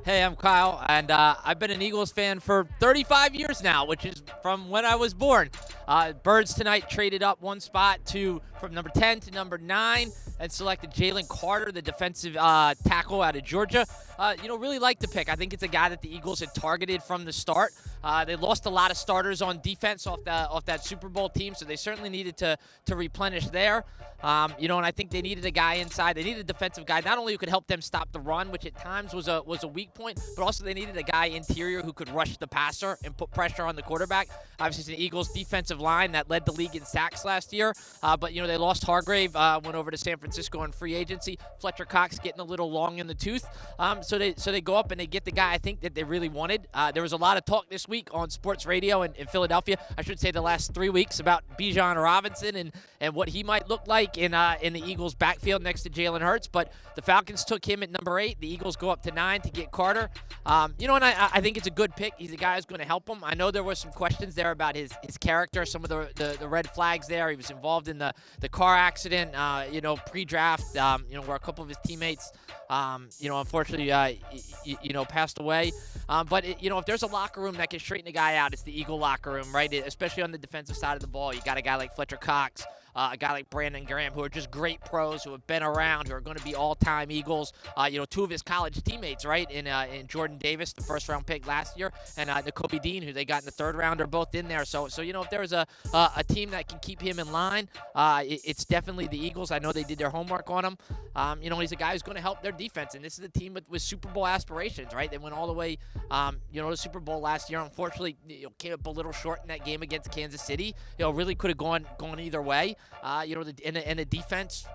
Hey, I'm Kyle, and I've been an Eagles fan for 35 years now, which is from when I was born. Birds tonight traded up one spot from number 10 to number 9 and selected Jalen Carter, the defensive tackle out of Georgia. Really like the pick. I think it's a guy that the Eagles had targeted from the start. They lost a lot of starters on defense off that Super Bowl team, so they certainly needed to replenish there. And I think they needed a guy inside. They needed a defensive guy, not only who could help them stop the run, which at times was a weak point, but also they needed a guy interior who could rush the passer and put pressure on the quarterback. Obviously, it's an Eagles defensive line that led the league in sacks last year, but they lost Hargrave, went over to San Francisco on free agency. Fletcher Cox getting a little long in the tooth, so they go up and they get the guy I think that they really wanted. There was a lot of talk this week on sports radio in Philadelphia, I should say the last 3 weeks, about Bijan Robinson and what he might look like in the Eagles backfield next to Jalen Hurts, but the Falcons took him at number 8. The Eagles go up to 9 to get Carter. And I think it's a good pick. He's a guy who's going to help him. I know there were some questions there about his character, some of the red flags there. He was involved in the car accident, pre-draft, where a couple of his teammates, unfortunately, passed away. If there's a locker room that can straighten a guy out, it's the Eagle locker room, right? Especially on the defensive side of the ball. You got a guy like Fletcher Cox, a guy like Brandon Graham, who are just great pros, who have been around, who are going to be all-time Eagles. Two of his college teammates, right, in Jordan Davis, the first-round pick last year, and Nakobe Dean, who they got in the third round, are both in there. So if there was a team that can keep him in line, it's definitely the Eagles. I know they did their homework on him. He's a guy who's going to help their defense, and this is a team with Super Bowl aspirations, right? They went all the way, to Super Bowl last year. Unfortunately, came up a little short in that game against Kansas City. Really could have gone either way. The defense,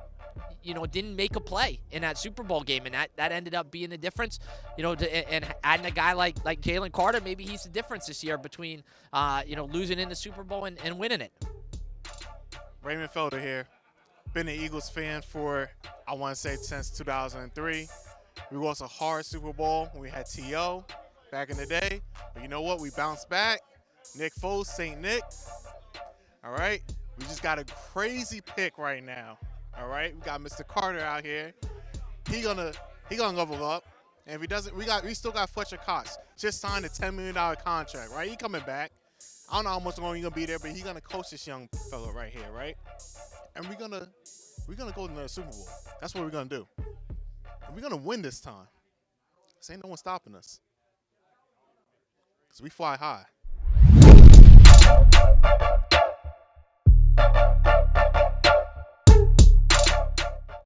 didn't make a play in that Super Bowl game, and that ended up being the difference. And adding a guy like Jalen Carter, maybe he's the difference this year between, losing in the Super Bowl and winning it. Raymond Felder here. Been an Eagles fan for, I want to say, since 2003. We lost a hard Super Bowl when we had T.O. back in the day. But you know what? We bounced back. Nick Foles, St. Nick. All right? We just got a crazy pick right now. All right? We got Mr. Carter out here. He gonna level up. And if he doesn't, we still got Fletcher Cox. Just signed a $10 million contract, right? He coming back. I don't know how much longer he's gonna be there, but he's gonna coach this young fella right here, right? And we're gonna go to the Super Bowl. That's what we're gonna do. And we're gonna win this time. This ain't no one stopping us. Cause we fly high.